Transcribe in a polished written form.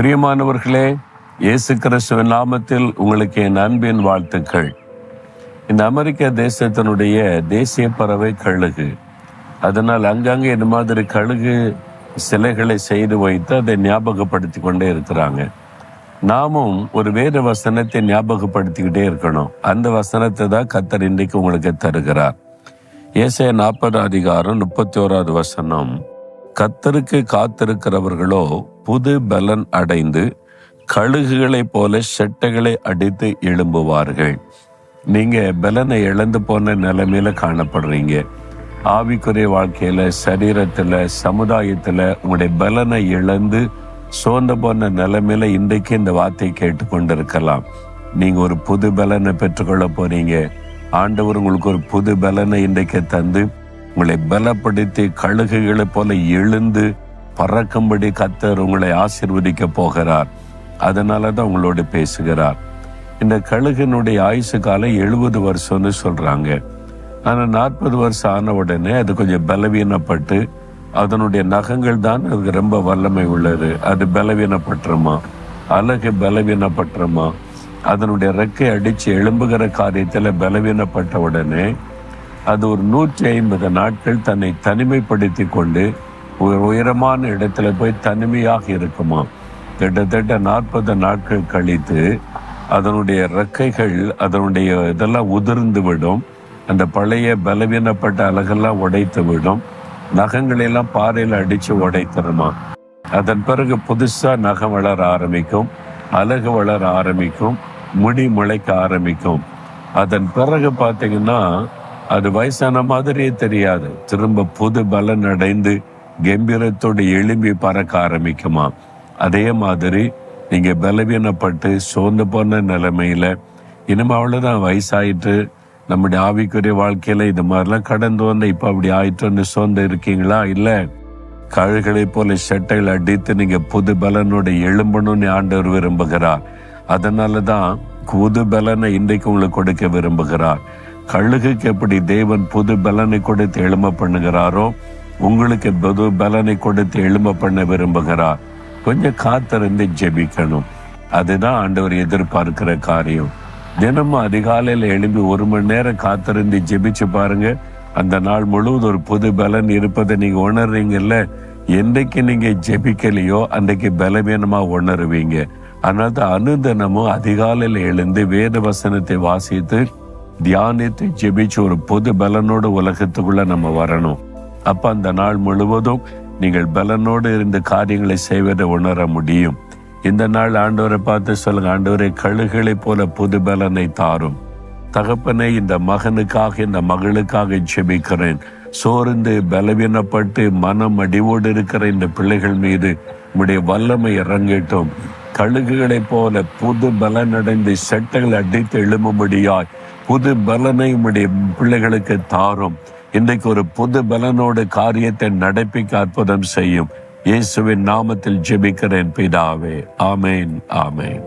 பிரியமானவர்களே, இயேசு கிறிஸ்துவின் நாமத்தில் உங்களுக்கு என் அன்பின் வாழ்த்துக்கள். இந்த அமெரிக்க தேசத்தினுடைய தேசிய பறவை கழுகு. அதனால் அங்கங்கே இந்த மாதிரி கழுகு சிலைகளை செய்து வைத்து அதை ஞாபகப்படுத்தி கொண்டே இருக்கிறாங்க. நாமும் ஒரு வேறு வசனத்தை ஞாபகப்படுத்திக்கிட்டே இருக்கணும். அந்த வசனத்தை தான் கர்த்தர் இன்றைக்கு உங்களுக்கு தருகிறார். ஏசாயா 40:31 கர்த்தருக்கு காத்திருக்கிறவர்களோ புது பலன் அடைந்து கழுகுகளைப் போல செட்டைகளை அடித்து எழும்புவார்கள். நீங்க பலனை இழந்து போன நிலைமையில காணப்படுறீங்க. ஆவிக்குரிய வாழ்க்கையில, சரீரத்துல, சமுதாயத்துல உங்களுடைய பலனை இழந்து சோர்ந்து போன நிலைமையில இன்றைக்கு இந்த வார்த்தை கேட்டு கொண்டிருக்கலாம். நீங்க ஒரு புது பலனை பெற்றுக்கொள்ள போறீங்க. ஆண்டவர் உங்களுக்கு ஒரு புது பலனை இன்றைக்கு தந்து உங்களை பலப்படுத்தி கழுகுகளை போல எழுந்து பறக்கும்படி கர்த்தர் உங்களை ஆசீர்வதிக்க போகிறார். அதனாலதான் உங்களோடு பேசுகிறார். இந்த கழுகினுடைய ஆயுசு காலம் 70 வருஷம்னு சொல்றாங்க. ஆனா 40 வருஷம் ஆன உடனே அது கொஞ்சம் பலவீனப்பட்டு, அதனுடைய நகங்கள் தான் அதுக்கு ரொம்ப வல்லமை உள்ளது. அது பலவீனப்பட்டுருமா, அழகு பலவீனப்பட்டுருமா, அதனுடைய ரெக்கை அடிச்சு எழும்புகிற காரியத்துல பலவீனப்பட்ட உடனே அது ஒரு 150 நாட்கள் தன்னை தனிமைப்படுத்தி கொண்டு ஒரு உயரமான இடத்துல போய் தனிமையாக இருக்குமா. கிட்டத்தட்ட 40 நாட்கள் கழித்து அதனுடைய ரெக்கைகள், அதனுடைய இதெல்லாம் உதிர்ந்து விடும். அந்த பழைய பலவீனப்பட்ட அழகெல்லாம் உடைத்து விடும். நகங்களெல்லாம் பாறையில் அடிச்சு உடைத்துருமா. அதன் பிறகு புதுசா நகம் வளர ஆரம்பிக்கும், அழகு வளர ஆரம்பிக்கும், முடி முளைக்க ஆரம்பிக்கும். அதன் பிறகு பார்த்தீங்கன்னா அது வயசான மாதிரியே தெரியாது. திரும்ப புது பலன் அடைந்து கம்பீரத்தோடு எழும்பி பறக்க ஆரம்பிக்குமா. அதே மாதிரி நீங்க பலவீனப்பட்டு சோர்ந்து போன நிலைமையில இனிமே அவ்வளவுதான், வயசாயிட்டு நம்முடைய ஆவிக்குரிய வாழ்க்கையில இது மாதிரிலாம் கடந்து வந்த இப்ப அப்படி ஆயிட்டோன்னு சோர்ந்து இருக்கீங்களா? இல்ல, கழுகளை போல செட்டைகள் அடித்து நீங்க புது பலனோட எழும்பணும்னு ஆண்டவர் விரும்புகிறார். அதனாலதான் புது பலனை இன்றைக்கு உங்களுக்கு கொடுக்க விரும்புகிறார். கழுகுக்கு எப்படி தேவன் புது பலனை கொடுத்து எழும்ப பண்ணுகிறாரோ, உங்களுக்கு புது பலனை கொடுத்து எழும்ப பண்ண விரும்புகிறார். கொஞ்சம் காத்திருந்து ஜெபிக்கணும். அதுதான் ஆண்டவர் எதிர்பார்க்கிற காரியம். தினமும் அதிகாலையில எழும்பி 1 மணி நேரம் காத்திருந்து ஜெபிச்சு பாருங்க. அந்த நாள் முழுவதும் ஒரு புது பலன் இருப்பதை நீங்க உணர்றீங்கல்ல. என்றைக்கு நீங்க ஜெபிக்கலையோ அன்றைக்கு பலவீனமா உணருவீங்க. அதனால தான் அனுதினமும் அதிகாலையில எழுந்து வேத வசனத்தை வாசித்து தியானித்து ஜெபிச்சு ஒரு புது பலனோடு உலகத்துக்குள்ள நம்ம வரணும். அப்ப அந்த நாள் முழுவதும் நீங்கள் பலனோடு இருந்த காரியங்களை செய்வதை உணர முடியும். இந்த நாள் ஆண்டவரை பார்த்து சொல்லுங்க, ஆண்டவரை கழுகுகளை போல புது பலனை தாரும். தகப்பனை, இந்த மகனுக்காக, இந்த மகளுக்காக ஜெபிக்கிறேன். சோர்ந்து பலவீனப்பட்டு மனம் அடிவோடு இருக்கிற இந்த பிள்ளைகள் மீது உம்முடைய வல்லமை இறங்கட்டும். கழுகுகளை போல புது பலன் அடைந்து செட்டைகள் அடித்து எழும்பும்படியாய் புது பலனை உம்முடைய பிள்ளைகளுக்கு தாரும். இன்றைக்கு ஒரு புது பலனோட காரியத்தை நடப்பிக்க அற்புதம் செய்யும். இயேசுவின் நாமத்தில் ஜெபிக்கிறேன் பிதாவே. ஆமேன், ஆமேன்.